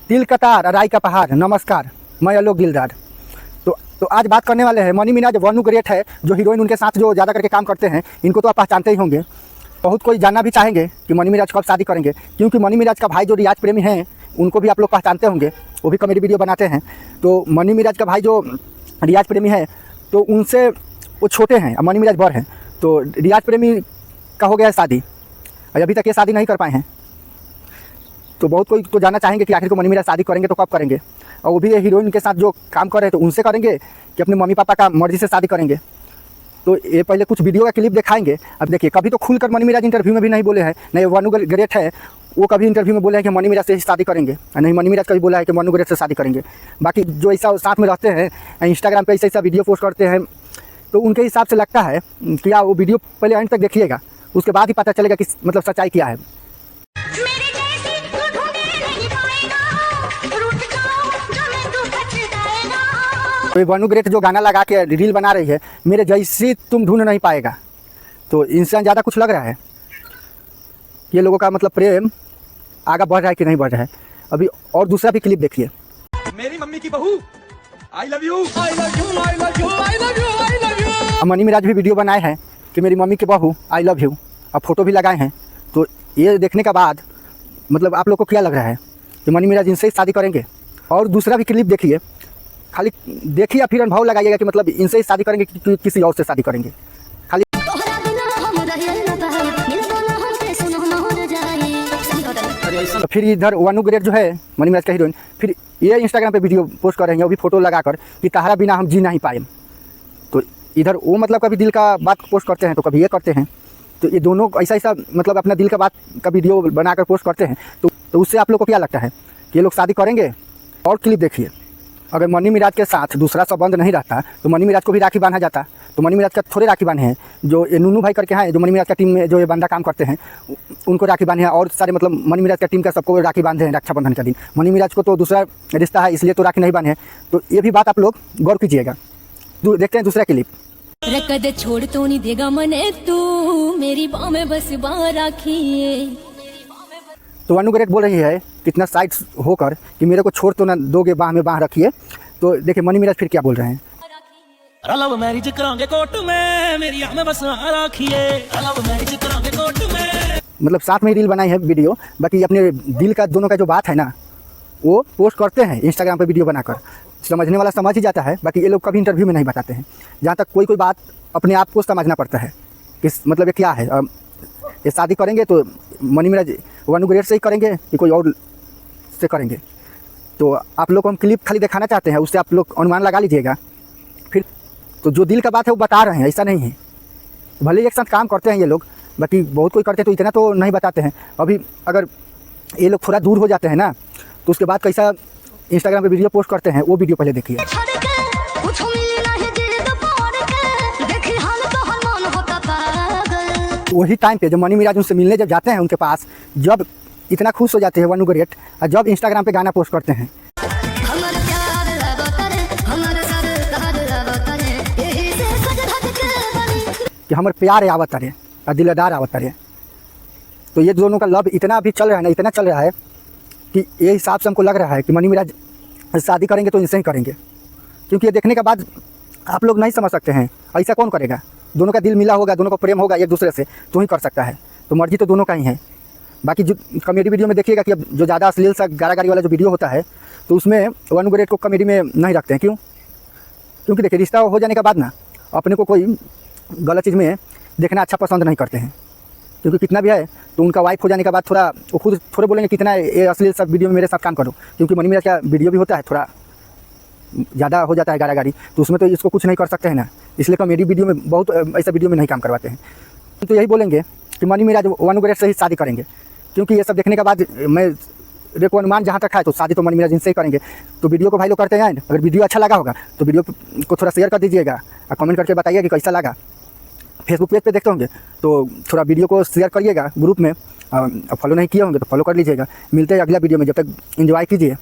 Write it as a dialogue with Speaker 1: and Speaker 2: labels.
Speaker 1: तिल का तार राई का पहाड़। नमस्कार, मैं आलोक दिलदार। तो आज बात करने वाले हैं मनी मिराज। वनु ग्रेट है जो हीरोइन, उनके साथ जो ज़्यादा करके काम करते हैं, इनको तो आप पहचानते ही होंगे। बहुत कोई जानना भी चाहेंगे कि मनी मिराज कब शादी करेंगे, क्योंकि मनी मिराज का भाई जो रियाज प्रेमी हैं उनको भी आप लोग पहचानते होंगे, वो भी कॉमेडी वीडियो बनाते हैं। तो मनी मिराज का भाई जो रियाज प्रेमी है तो उनसे वो छोटे हैं, मनी मिराज बड़ हैं। तो रियाज प्रेमी का हो गया है शादी, अभी तक ये शादी नहीं कर पाए हैं। तो बहुत कोई तो जानना चाहेंगे कि आखिर को मनी मिराज शादी करेंगे तो कब करेंगे, और वो भी हीरोइन के साथ जो काम कर रहे हैं तो उनसे करेंगे कि अपने मम्मी पापा का मर्जी से शादी करेंगे। तो ये पहले कुछ वीडियो का क्लिप दिखाएंगे। अब देखिए, कभी तो खुलकर मनी मिराज इंटरव्यू में भी नहीं बोले हैं, नहीं वनु ग्रेट है वो कभी इंटरव्यू में बोले हैं कि मनी मिराज से ही शादी करेंगे, और नहीं मनी मिराज कभी बोला है कि वनु ग्रेट से शादी करेंगे। बाकी जो ऐसा साथ में रहते हैं, इंस्टाग्राम पे ऐसा वीडियो पोस्ट करते हैं, तो उनके हिसाब से लगता है कि वो वीडियो पहले अंत तक देखिएगा, उसके बाद ही पता चलेगा कि मतलब सच्चाई क्या है। तो वनु ग्रेट जो गाना लगा के रील बना रही है, मेरे जैसी तुम ढूंढ नहीं पाएगा, तो इनसे ज़्यादा कुछ लग रहा है। ये लोगों का मतलब प्रेम आगे बढ़ रहा है कि नहीं बढ़ रहा है। अभी और दूसरा भी क्लिप देखिए।
Speaker 2: मेरी मम्मी की बहू, I love you, I love you, I love you, I love you, I love you.
Speaker 1: Mani Meraj भी वीडियो बनाए हैं कि मेरी मम्मी की बहू आई लव यू, अब फोटो भी लगाए हैं। तो ये देखने के बाद मतलब आप लोग को क्या लग रहा है कि मनी मिराज इनसे ही शादी करेंगे? और दूसरा भी क्लिप देखिए, खाली देखिए फिर अनुभव लगाइएगा कि मतलब इनसे ही शादी करेंगे कि किसी और से शादी करेंगे। खाली तो फिर इधर वनु ग्रेट जो है मनी मिराज का हीरोइन, फिर ये इंस्टाग्राम पे वीडियो पोस्ट कर रहे हैं, वो भी फोटो लगाकर कि तहरा बिना हम जी नहीं पाए। तो इधर वो मतलब कभी दिल का बात पोस्ट करते हैं तो कभी ये करते हैं। तो ये दोनों ऐसा मतलब अपना दिल का बात का वीडियो बनाकर पोस्ट करते हैं। तो उससे आप लोग को क्या लगता है कि ये लोग शादी करेंगे? और क्लिप देखिए। अगर मनी मिराज के साथ दूसरा संबंध नहीं रहता तो मनी मिराज को भी राखी बांधा जाता। तो मनी मिराज का थोड़े राखी बांधे हैं, जो ये नूनू भाई करके हैं, जो मनी मिराज का टीम में जो ये बंदा काम करते हैं, उनको राखी बांधे हैं। और सारे मतलब मनी मिराज का टीम का सबको राखी बांधे हैं रक्षाबंधन का दिन। मनी मिराज को तो दूसरा रिश्ता है, इसलिए तो राखी नहीं बांधे हैं। तो ये भी बात आप लोग गौर कीजिएगा। देखते हैं दूसरा क्लिप।
Speaker 3: रकद छोड़ तो नहीं देगा मने तू, मेरी बाह में बस बाह राखी।
Speaker 1: तो वनु ग्रेट बोल रही है कितना साइड होकर कि मेरे को छोड़ तो ना दोगे, बाह में बाह रखिए। तो देखिए मनी मिराज फिर क्या बोल रहे हैं।
Speaker 4: लव मैरिज करांगे कोर्ट में, मेरी आँख में बस राखिए, लव मैरिज करांगे कोर्ट में। मतलब
Speaker 1: साथ में रील बनाई है वीडियो, बाकी अपने दिल का दोनों का जो बात है ना वो पोस्ट करते हैं इंस्टाग्राम पे वीडियो बनाकर। समझने वाला समझ ही जाता है, बाकी ये लोग कभी इंटरव्यू में नहीं बताते हैं। जहाँ तक कोई बात अपने आप को समझना पड़ता है कि मतलब ये क्या है। ये शादी करेंगे तो मनी मिराज वनु ग्रेट से ही करेंगे कि कोई और से करेंगे? तो आप लोग को हम क्लिप खाली दिखाना चाहते हैं, उससे आप लोग अनुमान लगा लीजिएगा। फिर तो जो दिल का बात है वो बता रहे हैं, ऐसा नहीं है। भले एक साथ काम करते हैं ये लोग, बाकी बहुत कोई करते हैं तो इतना तो नहीं बताते हैं। अभी अगर ये लोग थोड़ा दूर हो जाते हैं ना तो उसके बाद कैसा इंस्टाग्राम पे वीडियो पोस्ट करते हैं, वो वीडियो पहले देखिए। वही टाइम पे जब मनी मिराज उनसे मिलने जब जाते हैं उनके पास, जब इतना खुश हो जाते हैं वनु ग्रेट, और जब इंस्टाग्राम पे गाना पोस्ट करते हैं कि हमारे प्यार है आवत रे और दिलदार आवत रे। तो ये दोनों का लव इतना अभी चल रहा है ना, इतना चल रहा है कि ये हिसाब से हमको लग रहा है कि मनी मिराज शादी करेंगे तो इनसे ही करेंगे। क्योंकि ये देखने के बाद आप लोग नहीं समझ सकते हैं ऐसा कौन करेगा। दोनों का दिल मिला होगा, दोनों का प्रेम होगा एक दूसरे से, तो ही कर सकता है। तो मर्जी तो दोनों का ही है। बाकी जो कॉमेडी वीडियो में देखिएगा कि अब जो ज़्यादा अश्लील सा गारागारी वाला जो वीडियो होता है तो उसमें वनु ग्रेट को कॉमेडी में नहीं रखते हैं। क्यों? क्योंकि देखिए रिश्ता हो जाने के बाद ना अपने को कोई गलत चीज़ में देखना अच्छा पसंद नहीं करते हैं। क्योंकि कितना भी है तो उनका वाइफ हो जाने के बाद थोड़ा वो खुद थोड़े बोलेंगे कितना ये अश्लील सब वीडियो में मेरे साथ काम करो। क्योंकि मनी मिराज का वीडियो भी होता है, थोड़ा ज़्यादा हो जाता है गारागारी, तो उसमें तो इसको कुछ नहीं कर सकते हैं ना, इसलिए कॉमेडी वीडियो में बहुत ऐसा वीडियो में नहीं काम करवाते हैं। तो यही बोलेंगे कि मनी मिराज वनु ग्रेट से ही शादी करेंगे। क्योंकि ये सब देखने के बाद मैं देखो अनुमान जहाँ तक है तो शादी तो मनी मिराज इनसे ही करेंगे। तो वीडियो को भाई लोग करते हैं। अगर वीडियो अच्छा लगा होगा तो वीडियो को थोड़ा शेयर कर दीजिएगा और कमेंट करके बताइए कि कैसा लगा। फेसबुक पेज पे देखते होंगे तो थोड़ा वीडियो को शेयर करिएगा ग्रुप में, फॉलो नहीं किए होंगे तो फॉलो कर लीजिएगा। मिलते हैं अगला वीडियो में, जब तक एंजॉय कीजिए।